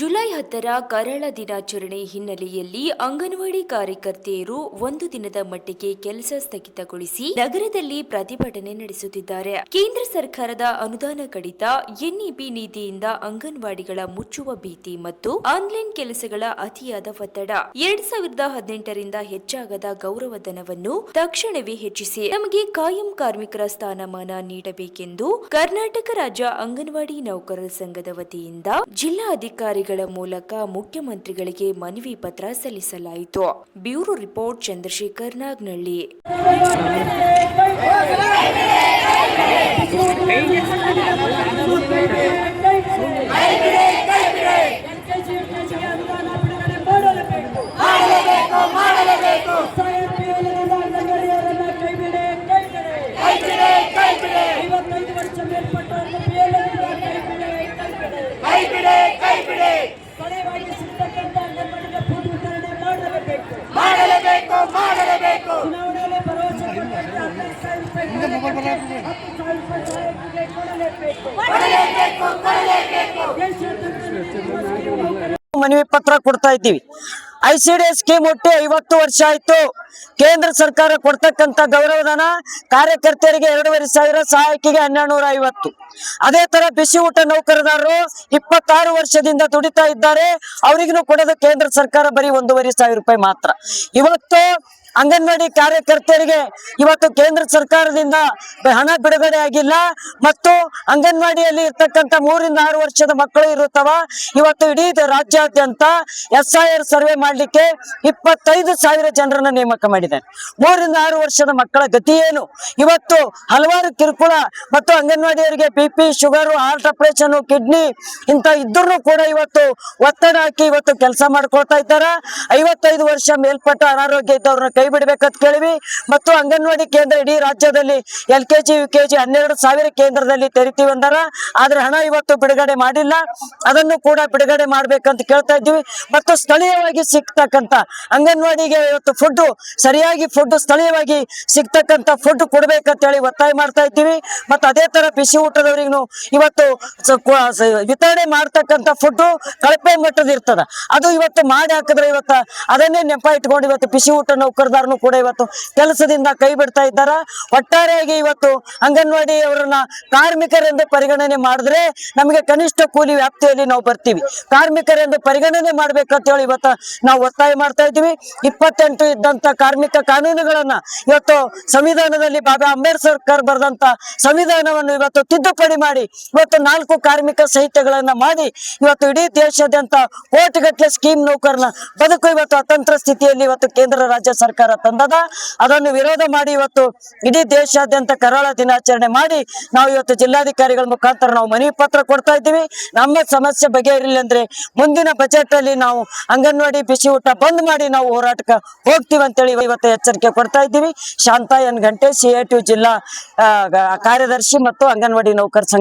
July 10ರ ಕರಾಳ ದಿನಾಚರಣೆ ಹಿನ್ನೆಲೆಯಲ್ಲಿ ಅಂಗನವಾಡಿ ಕಾರ್ಯಕರ್ತೆಯರು ಒಂದು ದಿನದ ಮಟ್ಟಿಗೆ ಕೆಲಸ ಸ್ಥಗಿತಗೊಳಿಸಿ ನಗರದಲ್ಲಿ ಪ್ರತಿಭಟನೆ ನಡೆಸುತ್ತಿದ್ದಾರೆ. ಕೇಂದ್ರ ಸರ್ಕಾರದ ಅನುದಾನ ಕಡಿತ, ಎನ್ಇಪಿ ನೀತಿಯಿಂದ ಅಂಗನವಾಡಿಗಳ ಮುಚ್ಚುವ ಭೀತಿ ಮತ್ತು ಆನ್ಲೈನ್ ಕೆಲಸಗಳ ಅತಿಯಾದ ಒತ್ತಡ, 2018ರಿಂದ ಹೆಚ್ಚಾಗದ ಗೌರವಧನವನ್ನು ತಕ್ಷಣವೇ ಹೆಚ್ಚಿಸಿ ನಮಗೆ ಕಾಯಂ ಕಾರ್ಮಿಕರ ಸ್ಥಾನಮಾನ ನೀಡಬೇಕೆಂದು ಕರ್ನಾಟಕ ರಾಜ್ಯ ಅಂಗನವಾಡಿ ನೌಕರರ ಸಂಘದ ವತಿಯಿಂದ ಜಿಲ್ಲಾಧಿಕಾರಿಗಳ ಮೂಲಕ ಮುಖ್ಯಮಂತ್ರಿಗಳಿಗೆ ಮನವಿ ಪತ್ರ ಸಲ್ಲಿಸಲಾಯಿತು. Bureau report Chandrashekar Nagnalli. ಮನವಿ ಪತ್ರ ಕೊಡ್ತಾ ಇದ್ದೀವಿ. ICDS ಸ್ಕೀಮ್ ಹುಟ್ಟಿ 50 ವರ್ಷ ಆಯ್ತು. ಕೇಂದ್ರ ಸರ್ಕಾರ ಕೊಡ್ತಕ್ಕಂತ ಗೌರವಧನ ಕಾರ್ಯಕರ್ತೆಯರಿಗೆ 2500, ಸಹಾಯಕಿಗೆ 1250. ಅದೇ ತರ ಬಿಸಿ ಊಟ ನೌಕರದಾರರು 26 ವರ್ಷದಿಂದ ದುಡಿತಾ ಇದ್ದಾರೆ. ಅವರಿಗೂ ಕೊಡೋದು ಕೇಂದ್ರ ಸರ್ಕಾರ ಬರೀ 1500 ರೂಪಾಯಿ ಮಾತ್ರ. ಇವತ್ತು ಅಂಗನವಾಡಿ ಕಾರ್ಯಕರ್ತೆಯರಿಗೆ ಇವತ್ತು ಕೇಂದ್ರ ಸರ್ಕಾರದಿಂದ ಹಣ ಬಿಡುಗಡೆ ಆಗಿಲ್ಲ ಮತ್ತು ಅಂಗನವಾಡಿಯಲ್ಲಿ ಇರ್ತಕ್ಕಂಥ 3 ರಿಂದ 6 ವರ್ಷದ ಮಕ್ಕಳು ಇರುತ್ತವ. ಇವತ್ತು ಇಡೀ ರಾಜ್ಯಾದ್ಯಂತ SIR ಸರ್ವೆ ಮಾಡ್ಲಿಕ್ಕೆ 25,000 ಜನರನ್ನ ನೇಮಕ ಮಾಡಿದ್ದಾರೆ. 3 ರಿಂದ 6 ವರ್ಷದ ಮಕ್ಕಳ ಗತಿ ಏನು? ಇವತ್ತು ಹಲವಾರು ಕಿರುಕುಳ ಮತ್ತು ಅಂಗನವಾಡಿಯವರಿಗೆ BP, sugar, heart operation, kidney ಇಂತ ಇದ್ರೂ ಕೂಡ ಇವತ್ತು ಒತ್ತಡ ಹಾಕಿ ಇವತ್ತು ಕೆಲಸ ಮಾಡ್ಕೊಳ್ತಾ ಇದ್ದಾರೆ. 55 ವರ್ಷ ಮೇಲ್ಪಟ್ಟ ಅನಾರೋಗ್ಯ ಇದ್ದವ್ರನ್ನ ಕೈ ಬಿಡಬೇಕಂತ ಕೇಳಿವಿ. ಮತ್ತು ಅಂಗನವಾಡಿ ಕೇಂದ್ರ ಇಡೀ ರಾಜ್ಯದಲ್ಲಿ LKG, UKG 12,000 ಕೇಂದ್ರದಲ್ಲಿ ತೆರಿತೀವಿ ಅಂದಾರ. ಆದ್ರೆ ಹಣ ಇವತ್ತು ಬಿಡುಗಡೆ ಮಾಡಿಲ್ಲ. ಅದನ್ನು ಕೂಡ ಬಿಡುಗಡೆ ಮಾಡ್ಬೇಕಂತ ಕೇಳ್ತಾ ಇದ್ದೀವಿ. ಮತ್ತು ಸ್ಥಳೀಯವಾಗಿ ಸಿಗ್ತಕ್ಕಂತ ಅಂಗನವಾಡಿಗೆ ಇವತ್ತು ಫುಡ್ ಸರಿಯಾಗಿ ಸ್ಥಳೀಯವಾಗಿ ಸಿಗ್ತಕ್ಕಂತ ಫುಡ್ ಕೊಡ್ಬೇಕಂತ ಹೇಳಿ ಒತ್ತಾಯ ಮಾಡ್ತಾ ಇದ್ದೀವಿ. ಮತ್ತು ಅದೇ ತರ ಬಿಸಿ ಊಟದವರಿಗೂ ಇವತ್ತು ವಿತರಣೆ ಮಾಡ್ತಕ್ಕಂತ ಫುಡ್ ಕಳಪೆ ಮಟ್ಟದ ಇರ್ತದ. ಅದು ಇವತ್ತು ಮಾಡಿ ಹಾಕಿದ್ರೆ ಇವತ್ತು ಅದನ್ನೇ ನೆಪ ಇಟ್ಕೊಂಡು ಇವತ್ತು ಬಿಸಿ ಊಟ ನೌಕರದಾರನು ಕೂಡ ಇವತ್ತು ಕೆಲಸದಿಂದ ಕೈ ಬಿಡ್ತಾ ಇದ್ದಾರ. ಒಟ್ಟಾರೆಯಾಗಿ ಇವತ್ತು ಅಂಗನವಾಡಿ ಅವರನ್ನ ಕಾರ್ಮಿಕರೆಂದು ಪರಿಗಣನೆ ಮಾಡಿದ್ರೆ ನಮಗೆ ಕನಿಷ್ಠ ಕೂಲಿ ವ್ಯಾಪ್ತಿಯಲ್ಲಿ ನಾವು ಬರ್ತೀವಿ. ಕಾರ್ಮಿಕರೆಂದು ಪರಿಗಣನೆ ಮಾಡ್ಬೇಕಂತ ಹೇಳಿ ಇವತ್ತು ನಾವು ಒತ್ತಾಯ ಮಾಡ್ತಾ ಇದ್ದೀವಿ. 28 ಇದ್ದಂತ ಕಾರ್ಮಿಕ ಕಾನೂನುಗಳನ್ನ ಇವತ್ತು ಸಂವಿಧಾನದಲ್ಲಿ ಬಾಬಾ ಅಂಬೇಡ್ಕರ್ ಬರೆದಂತ ಸಂವಿಧಾನವನ್ನು ಇವತ್ತು ತಿದ್ದುಪಡಿ ಮಾಡಿ ಇವತ್ತು 4 ಕಾರ್ಮಿಕ ಸಂಹಿತೆಗಳನ್ನ ಮಾಡಿ ಇವತ್ತು ಇಡೀ ದೇಶಾದ್ಯಂತ ಕೋಟಿಗಟ್ಟಲೆ ಸ್ಕೀಮ್ ನೌಕರನ ಬದುಕು ಇವತ್ತು ಅತಂತ್ರ ಸ್ಥಿತಿಯಲ್ಲಿ ಇವತ್ತು ಕೇಂದ್ರ ರಾಜ್ಯ ಸರ್ಕಾರ ತಂದದ. ಅದನ್ನು ವಿರೋಧ ಮಾಡಿ ಇವತ್ತು ಇಡೀ ದೇಶಾದ್ಯಂತ ಕರಾಳ ದಿನಾಚರಣೆ ಮಾಡಿ ನಾವು ಇವತ್ತು ಜಿಲ್ಲಾಧಿಕಾರಿಗಳ ಮುಖಾಂತರ ನಾವು ಮನವಿ ಪತ್ರ ಕೊಡ್ತಾ ಇದ್ದೀವಿ. ನಮ್ಮ ಸಮಸ್ಯೆ ಬಗೆಹರಿಲ್ಲ ಅಂದ್ರೆ ಮುಂದಿನ ಬಜೆಟ್ ಅಲ್ಲಿ ನಾವು ಅಂಗನವಾಡಿ ಬಿಸಿ ಊಟ ಬಂದ್ ಮಾಡಿ ನಾವು ಹೋರಾಟಕ್ಕೆ ಹೋಗ್ತೀವಿ ಅಂತೇಳಿ ಇವತ್ತು ಎಚ್ಚರಿಕೆ ಕೊಡ್ತಾ ಇದ್ದೀವಿ. ಶಾಂತಾ ಎನ್ ಗಂಟೆ, CITU ಜಿಲ್ಲಾ ಕಾರ್ಯದರ್ಶಿ ಮತ್ತು ಅಂಗನವಾಡಿ ನೌಕರ ಸಂಘ